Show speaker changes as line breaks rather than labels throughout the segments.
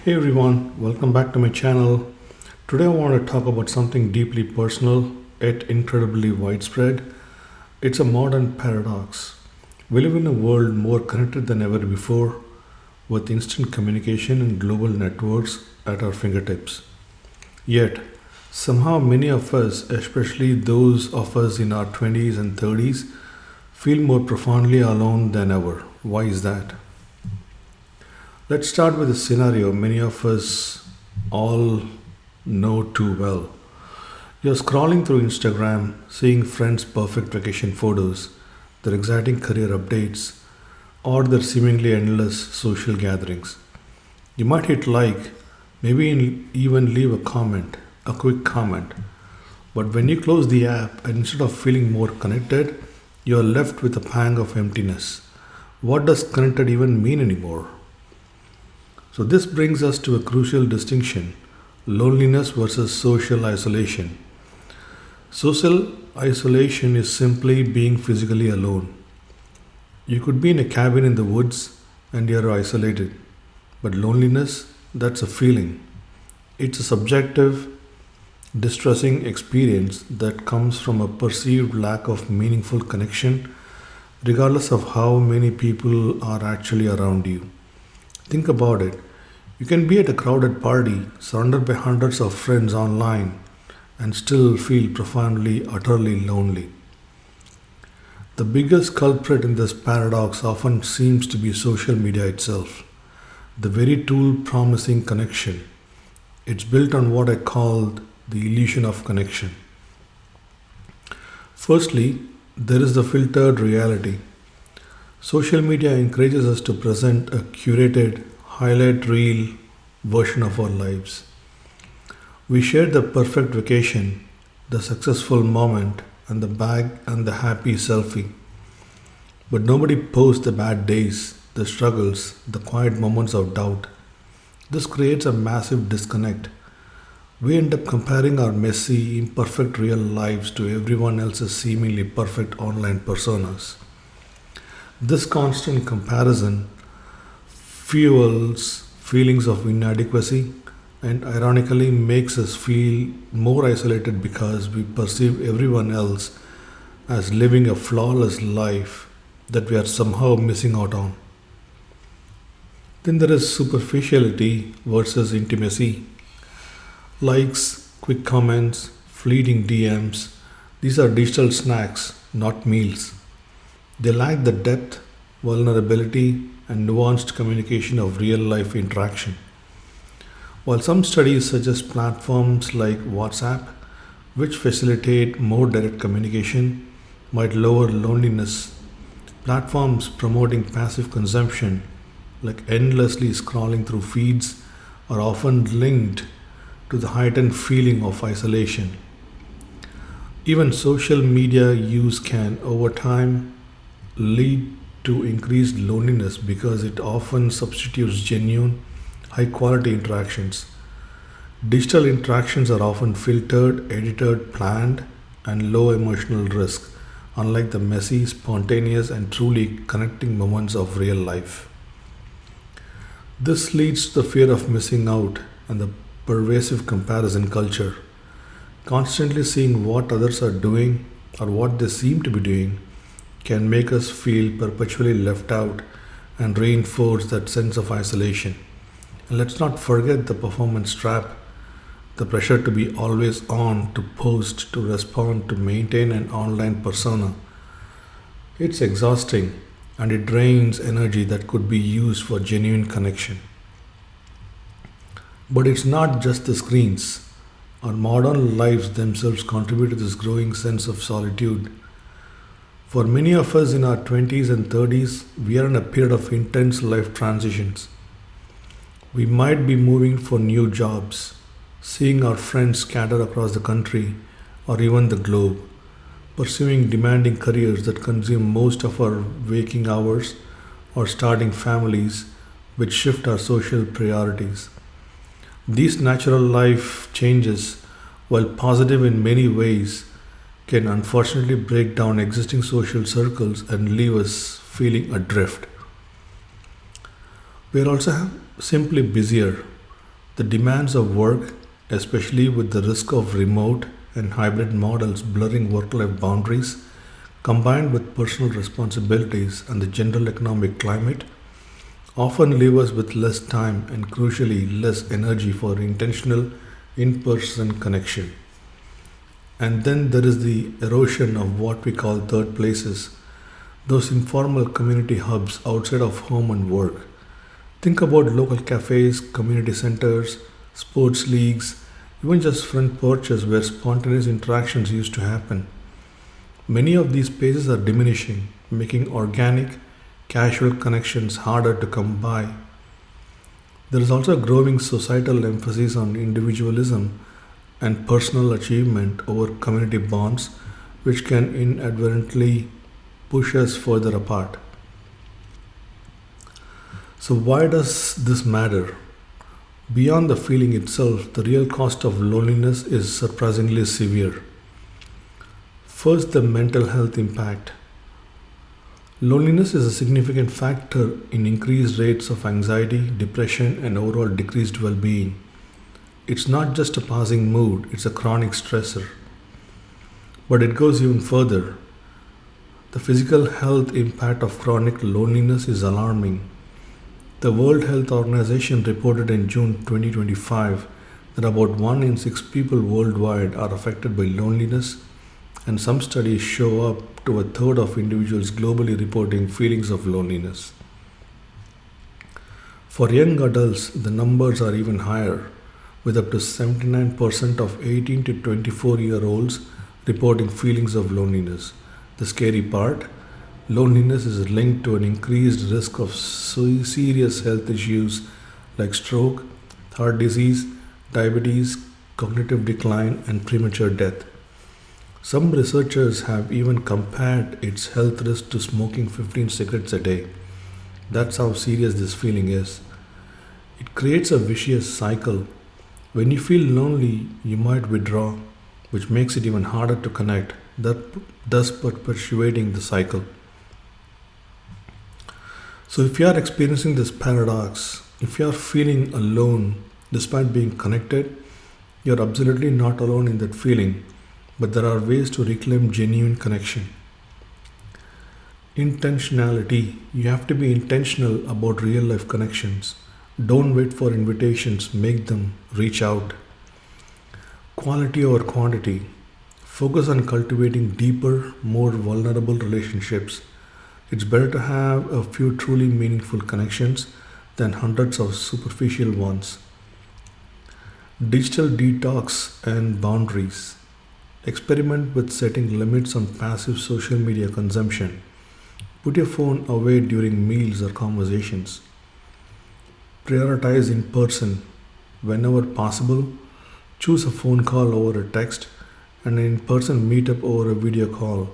Hey everyone, welcome back to my channel. Today I want to talk about something deeply personal yet incredibly widespread. It's a modern paradox. We live in a world more connected than ever before, with instant communication and global networks at our fingertips. Yet, somehow many of us, especially those of us in our 20s and 30s, feel more profoundly alone than ever. Why is that? Let's start with a scenario many of us all know too well. You're scrolling through Instagram, seeing friends' perfect vacation photos, their exciting career updates, or their seemingly endless social gatherings. You might hit like, maybe even leave a comment, a quick comment. But when you close the app and instead of feeling more connected, you're left with a pang of emptiness. What does connected even mean anymore? So, this brings us to a crucial distinction: loneliness versus social isolation. Social isolation is simply being physically alone. You could be in a cabin in the woods and you're isolated. But loneliness, that's a feeling. It's a subjective, distressing experience that comes from a perceived lack of meaningful connection, regardless of how many people are actually around you. Think about it. You can be at a crowded party, surrounded by hundreds of friends online, and still feel profoundly, utterly lonely. The biggest culprit in this paradox often seems to be social media itself, the very tool promising connection. It's built on what I called the illusion of connection. Firstly, there is the filtered reality. Social media encourages us to present a curated, highlight reel version of our lives. We share the perfect vacation, the successful moment, and the bag and the happy selfie. But nobody posts the bad days, the struggles, the quiet moments of doubt. This creates a massive disconnect. We end up comparing our messy, imperfect real lives to everyone else's seemingly perfect online personas. This constant comparison fuels feelings of inadequacy and ironically makes us feel more isolated because we perceive everyone else as living a flawless life that we are somehow missing out on. Then there is superficiality versus intimacy. Likes, quick comments, fleeting DMs, these are digital snacks, not meals. They lack the depth, vulnerability, and nuanced communication of real life interaction. While some studies suggest platforms like WhatsApp, which facilitate more direct communication, might lower loneliness, platforms promoting passive consumption, like endlessly scrolling through feeds, are often linked to the heightened feeling of isolation. Even social media use can, over time, lead to increased loneliness because it often substitutes genuine, high quality interactions. Digital interactions are often filtered, edited, planned, and low emotional risk, unlike the messy, spontaneous, and truly connecting moments of real life. This leads to the fear of missing out and the pervasive comparison culture. Constantly seeing what others are doing or what they seem to be doing can make us feel perpetually left out and reinforce that sense of isolation. And let's not forget the performance trap, the pressure to be always on, to post, to respond, to maintain an online persona. It's exhausting and it drains energy that could be used for genuine connection. But it's not just the screens. Our modern lives themselves contribute to this growing sense of solitude. For many of us in our 20s and 30s, we are in a period of intense life transitions. We might be moving for new jobs, seeing our friends scatter across the country or even the globe, pursuing demanding careers that consume most of our waking hours, or starting families which shift our social priorities. These natural life changes, while positive in many ways, can unfortunately break down existing social circles and leave us feeling adrift. We are also simply busier. The demands of work, especially with the risk of remote and hybrid models blurring work life boundaries, combined with personal responsibilities and the general economic climate, often leave us with less time and crucially less energy for intentional in person connection. And then there is the erosion of what we call third places, those informal community hubs outside of home and work. Think about local cafes, community centers, sports leagues, even just front porches where spontaneous interactions used to happen. Many of these spaces are diminishing, making organic, casual connections harder to come by. There is also a growing societal emphasis on individualism and personal achievement over community bonds, which can inadvertently push us further apart. So, why does this matter? Beyond the feeling itself, the real cost of loneliness is surprisingly severe. First, the mental health impact. Loneliness is a significant factor in increased rates of anxiety, depression, and overall decreased well being. It's not just a passing mood, it's a chronic stressor. But it goes even further. The physical health impact of chronic loneliness is alarming. The World Health Organization reported in June 2025 that about 1 in 6 people worldwide are affected by loneliness, and some studies show up to a third of individuals globally reporting feelings of loneliness. For young adults, the numbers are even higher, with up to 79% of 18 to 24-year-olds reporting feelings of loneliness. The scary part, loneliness is linked to an increased risk of serious health issues like stroke, heart disease, diabetes, cognitive decline, and premature death. Some researchers have even compared its health risk to smoking 15 cigarettes a day. That's how serious this feeling is. It creates a vicious cycle. When you feel lonely, you might withdraw, which makes it even harder to connect, thus perpetuating the cycle. So, if you are experiencing this paradox, if you are feeling alone despite being connected, you are absolutely not alone in that feeling, but there are ways to reclaim genuine connection. Intentionality. You have to be intentional about real life connections. Don't wait for invitations, make them, reach out. Quality over quantity. Focus on cultivating deeper, more vulnerable relationships. It's better to have a few truly meaningful connections than hundreds of superficial ones. Digital detox and boundaries. Experiment with setting limits on passive social media consumption. Put your phone away during meals or conversations. Prioritize in person. Whenever possible, choose a phone call over a text and an in person meetup over a video call.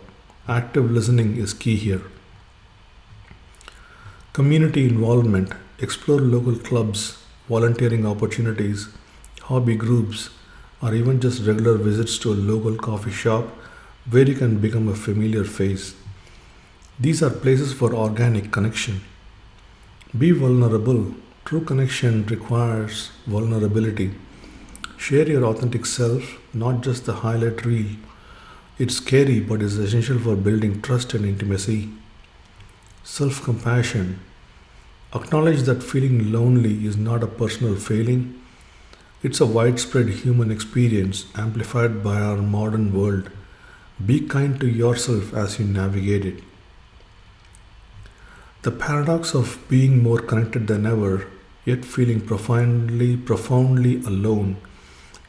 Active listening is key here. Community involvement. Explore local clubs, volunteering opportunities, hobby groups, or even just regular visits to a local coffee shop where you can become a familiar face. These are places for organic connection. Be vulnerable. True connection requires vulnerability. Share your authentic self, not just the highlight reel. It's scary but is essential for building trust and intimacy. Self compassion. Acknowledge that feeling lonely is not a personal failing, it's a widespread human experience amplified by our modern world. Be kind to yourself as you navigate it. The paradox of being more connected than ever, yet feeling profoundly alone,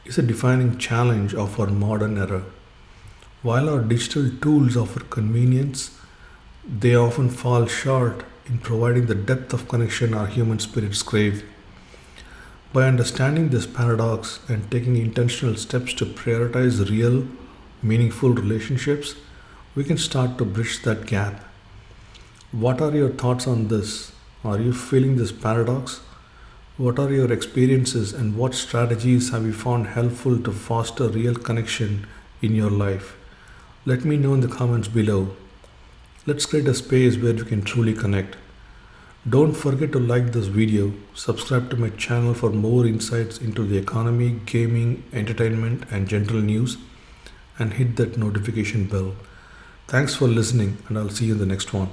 is a defining challenge of our modern era. While our digital tools offer convenience, they often fall short in providing the depth of connection our human spirits crave. By understanding this paradox and taking intentional steps to prioritize real, meaningful relationships, we can start to bridge that gap. What are your thoughts on this? Are you feeling this paradox? What are your experiences and what strategies have you found helpful to foster real connection in your life? Let me know in the comments below. Let's create a space where we can truly connect. Don't forget to like this video, subscribe to my channel for more insights into the economy, gaming, entertainment, and general news, and hit that notification bell. Thanks for listening, and I'll see you in the next one.